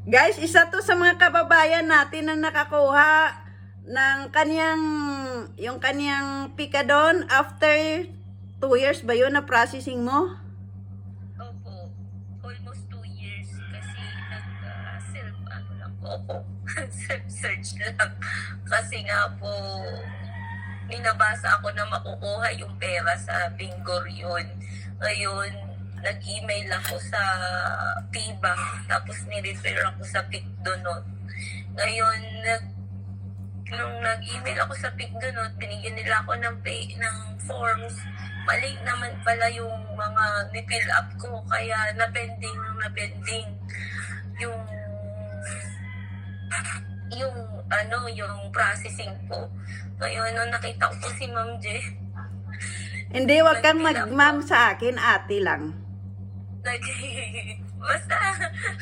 Guys, isa to sa mga kababayan natin na nakakuha ng yung kanyang pikadon after 2 years ba yun na processing mo? Opo, almost 2 years kasi nag-self, ano lang po ako, self-search lang. Kasi nga po, minabasa ako na makukuha yung pera sa Bingor yun. Ngayon, nag-email ako sa PBank, tapos ni-refer ako sa Picdonot. Ngayon, nung nag-email ako sa Picdonot, binigyan nila ako ng forms. Mali naman pala yung mga ni-fill up ko, kaya na-pending yung processing ko. Ngayon, nung nakita ko po si Ma'am J, Hindi, wag kang mag-ma'am sa akin, ate lang. basta,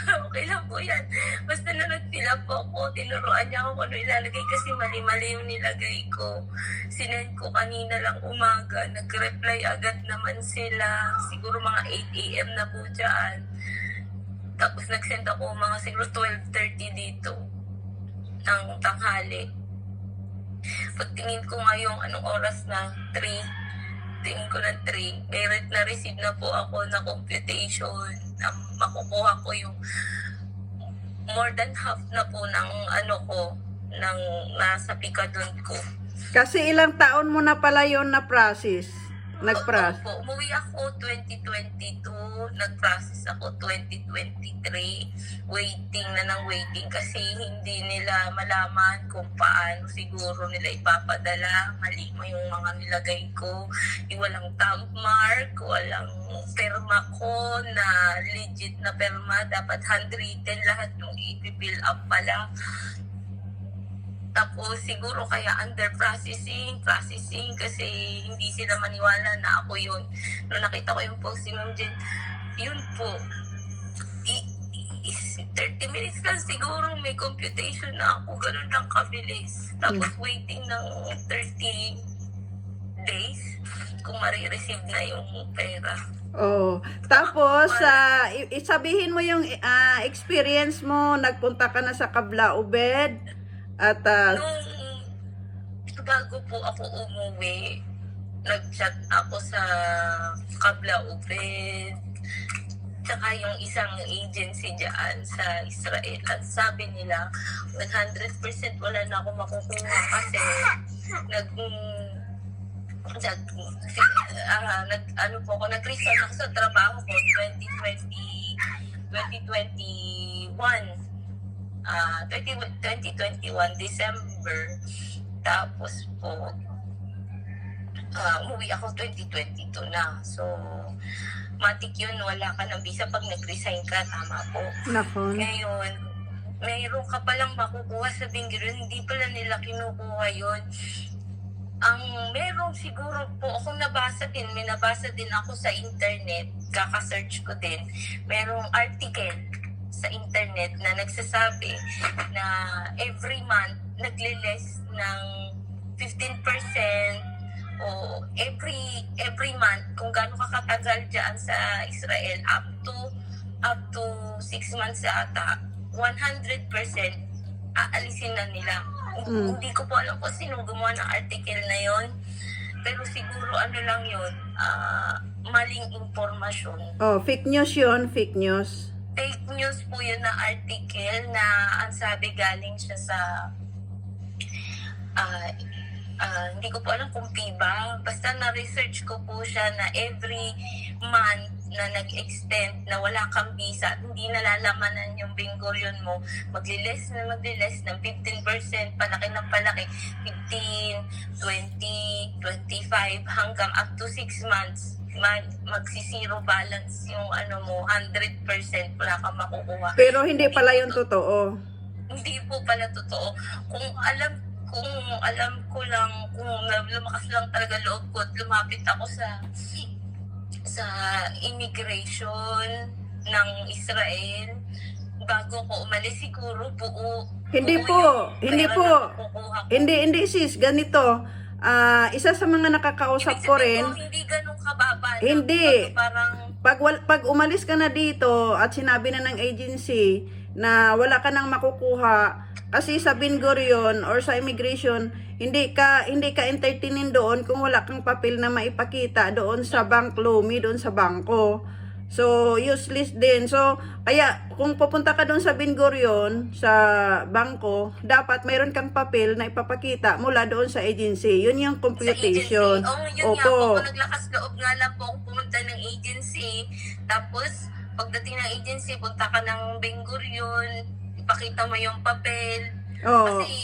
okay lang po yan. Basta na nag-fill up po ako, tinuruan niya ako kung ano ilalagay kasi mali-mali yung nilagay ko. Sinend ko kanina lang umaga, nag-reply agad naman sila, siguro mga 8 AM na po dyan. Tapos nag-send ako mga siguro 12:30 dito ng tanghali. Pagtingin ko ngayong anong oras na, 3. Tingin ko na 3. May na-receive na po ako na computation. Makukuha ko yung more than half na po ng ng nasa pikadon ko. Kasi ilang taon mo na pala yon na process? Nag-process? Opo, umuwi ako 2022, nag-process ako 2023, waiting kasi hindi nila malaman kung paano siguro nila ipapadala, mali mo yung mga nilagay ko, yung walang thumb mark, walang perma ko na legit na perma, dapat handwritten lahat yung i-fill up pala. Tapos siguro kaya under processing kasi hindi sila maniwala na ako yun. Nung nakita ko yung post ni Ma'am Jen, yun po, 30 minutes lang siguro may computation na ako, ganun lang kabilis. Tapos waiting ng 30 days kung marireceive na yung pera. Oh, tapos isabihin mo yung experience mo, nagpunta ka na sa Cablaubed at Nung bago po ako umuwi, nag-chat ako sa Cablaubed, tsaka yung isang agency dyan sa Israel. At sabi nila, 100% wala na ako makukuha kasi nag-resign ako sa trabaho ko 2021 December. Tapos po umuwi ako 2022 na. So matik yun, wala ka ng visa pag nag-resign ka, tama po. Nakon. Ngayon, mayroon ka palang makukuha sa Bingor, hindi pala nila kinukuha yun. Ang meron siguro po akong may nabasa din ako sa internet, kaka-search ko din, merong article sa internet na nagsasabi na every month nagle-less ng 15% o every month kung gaano ka katagal dyan sa Israel up to 6 months ata, 100% aalisin na nila. Hindi ko po alam kung sinong gumawa ng article na yon, pero siguro lang yun, maling informasyon. Oh, fake news yun, fake news. Fake news po yun na article na ang sabi galing siya sa hindi ko po alam kung PIBA, basta na-research ko po siya na every month na nag-extend na wala kang visa at hindi nalalamanan yung Bingorion mo, magliles ng 15%, palaki ng palaki, 15, 20, 25, hanggang up to 6 months, magsi-zero balance yung mo, 100% wala kang makukuha. Pero hindi pala yung totoo. Hindi po pala totoo. Kung alam ko lang, kung lumakas lang talaga loob ko at lumapit ako sa immigration ng Israel bago ko umalis, siguro Hindi sis, ganito. Isa sa mga nakakausap ko rin, hindi ganun kababa. Hindi. Parang pag umalis ka na dito at sinabi na ng agency na wala ka nang makukuha kasi sa Ben Gurion or sa immigration, hindi ka entertainin doon kung wala kang papel na maipakita doon sa bank loan, doon sa bangko. So, useless din. So, kaya kung pupunta ka doon sa Ben Gurion, sa bangko, dapat mayroon kang papel na ipapakita mula doon sa agency. Yun yung computation. Sa agency. Yun nga po, kung naglakas loob nga lang po ako pumunta ng agency. Tapos, pagdating ng agency, punta ka ng Ben Gurion, ipakita mo yung papel. Oo. Kasi,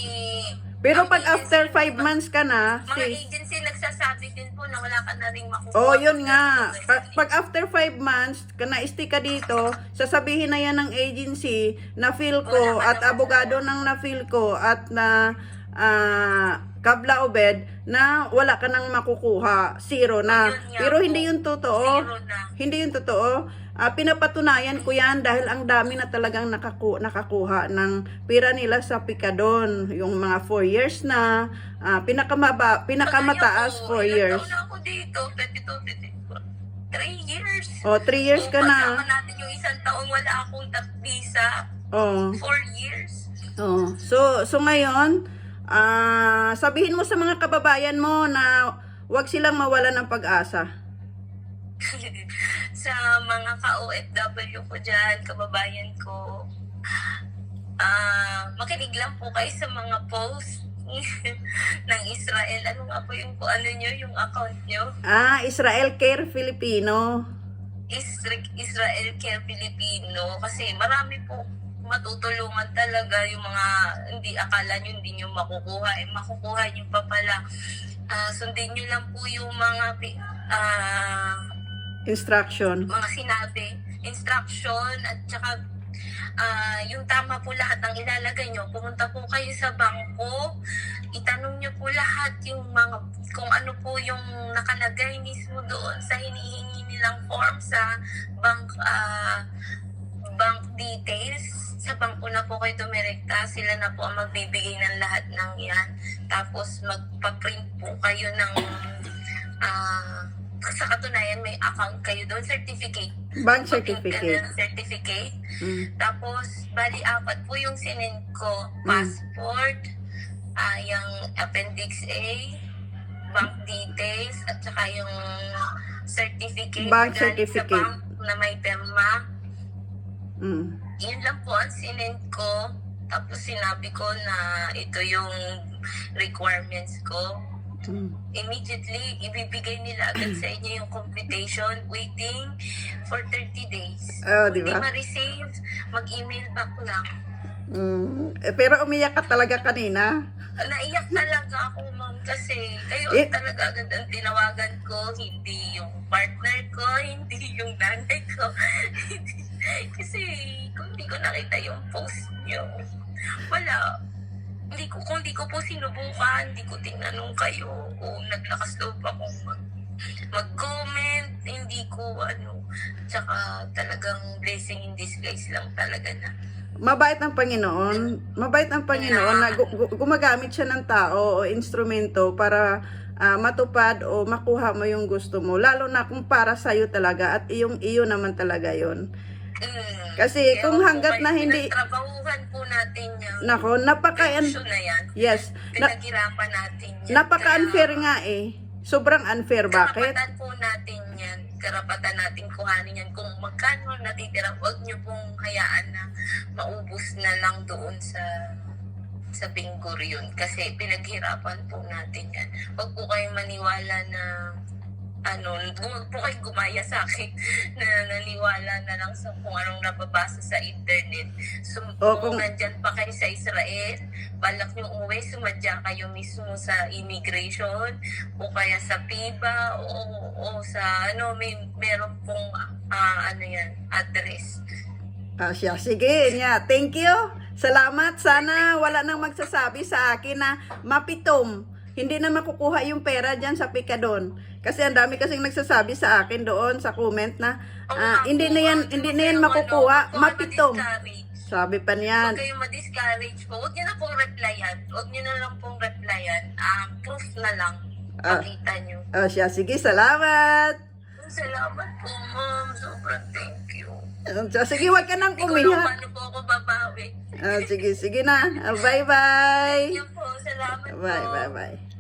Pero ang pag after agency, 5 months ka na, mga sis, agency nagsasabi din po na wala ka na rin makukuha. oh, yun nga. Pag after 5 months, na-stay ka dito, sasabihin na yan ng agency na feel ko at abogado ng na feel ko at na Kabla Obed na wala ka nang makukuha. Zero na. Yun nga Pero po. hindi yun totoo. Zero na. Hindi yun totoo. Pinapatunayan ko yan dahil ang dami na talagang nakakuha ng pera nila sa Picadon. Yung mga 4 years na, pinakamataas 4 years. Ilang taon na ako dito, 3 years. O, 3 years ka na. Kasama natin yung isang taon wala akong visa. O, 4 years. o. So ngayon, sabihin mo sa mga kababayan mo na huwag silang mawala ng pag-asa. Sa mga ka-OFW ko dyan, kababayan ko, makinig lang po kayo sa mga post ng Israel. Ano nga po yung ano nyo, yung account nyo? Israel Care Filipino. Israel Care Filipino. Kasi marami po matutulungan talaga yung mga hindi akala nyo hindi nyo makukuha. Makukuha nyo pa pala. Sundin nyo lang po yung mga Instruction. mga sinabi, instruction, at saka yung tama po lahat ng ilalagay nyo. Pumunta po kayo sa bangko, itanong nyo po lahat yung mga, kung ano po yung nakalagay mismo doon sa hinihingi nilang form sa bank details. Sa bangko na po kayo dumirekta, sila na po ang magbibigay ng lahat ng yan. Tapos magpa-print po kayo ng sa katunayan may account kayo doon, certificate. Bank Mag-print ka certificate. ng certificate. Mm. Tapos, bali 4 po yung sinend ko. Passport, yung Appendix A, bank details, at saka yung certificate. Bank galing certificate. Sa bank na may pirma. Mm. Yun lang po ang sinend ko. Tapos sinabi ko na ito yung requirements ko. Mm. Immediately, ibibigay nila agad sa inyo yung computation, waiting for 30 days. Oh, Kung di ba? di ma-receive, mag-email back lang. Pero umiyak ka talaga kanina. Naiyak talaga ako, ma'am, kasi kayo talaga agad ang tinawagan ko, hindi yung partner ko, hindi yung nanay ko. Kasi kung hindi ko nakita yung post nyo, wala. Kung di ko po sinubukan, hindi ko tinanong kayo o naglakas loob akong mag-comment, hindi ko tsaka talagang blessing in disguise lang talaga na. Mabait ang Panginoon. Mabait ang Panginoon na gumagamit siya ng tao o instrumento para matupad o makuha mo yung gusto mo. Lalo na kung para sa'yo talaga at iyo naman talaga yon. Kasi kung hanggat na hindi trabahuhan po natin yan. Nako, Na yan. yes. Pinaghirapan natin yan. Napaka-unfair nga eh. Sobrang unfair. Bakit? Karapatan po natin yan. Karapatan natin kuhanin yan. Kung magkano natitira, huwag nyo pong hayaan na maubos na lang doon sa Ben Gurion. Kasi pinaghirapan po natin yan. Huwag po kayong maniwala na huwag po kayong gumaya sa akin na naniwala na lang sa kung anong nababasa sa internet. So, kung nandyan pa kayo sa Israel, balak nyo umuwi, sumadya kayo mismo sa immigration o kaya sa PIBA o sa meron pong address. Siya. Sige, niya. Thank you. Salamat. Sana wala nang magsasabi sa akin na mapitom. Hindi na makukuha yung pera dyan sa Picadon. Kasi ang dami kasing nagsasabi sa akin doon sa comment na hindi na yan makukuha, mapitom. Sabi pa niyan. Huwag kayong ma-discourage po. Huwag nyo na pong replyan. Huwag nyo na lang pong replyan. Proof na lang. Pakita nyo. Siya. Sige, salamat. Salamat po, ma'am. Sobrang thank you. Sige, wag ka nang Hindi ko umiyak. paano po ako babawi. Sige, sige na. Bye-bye. Yun po, salamat po. Bye.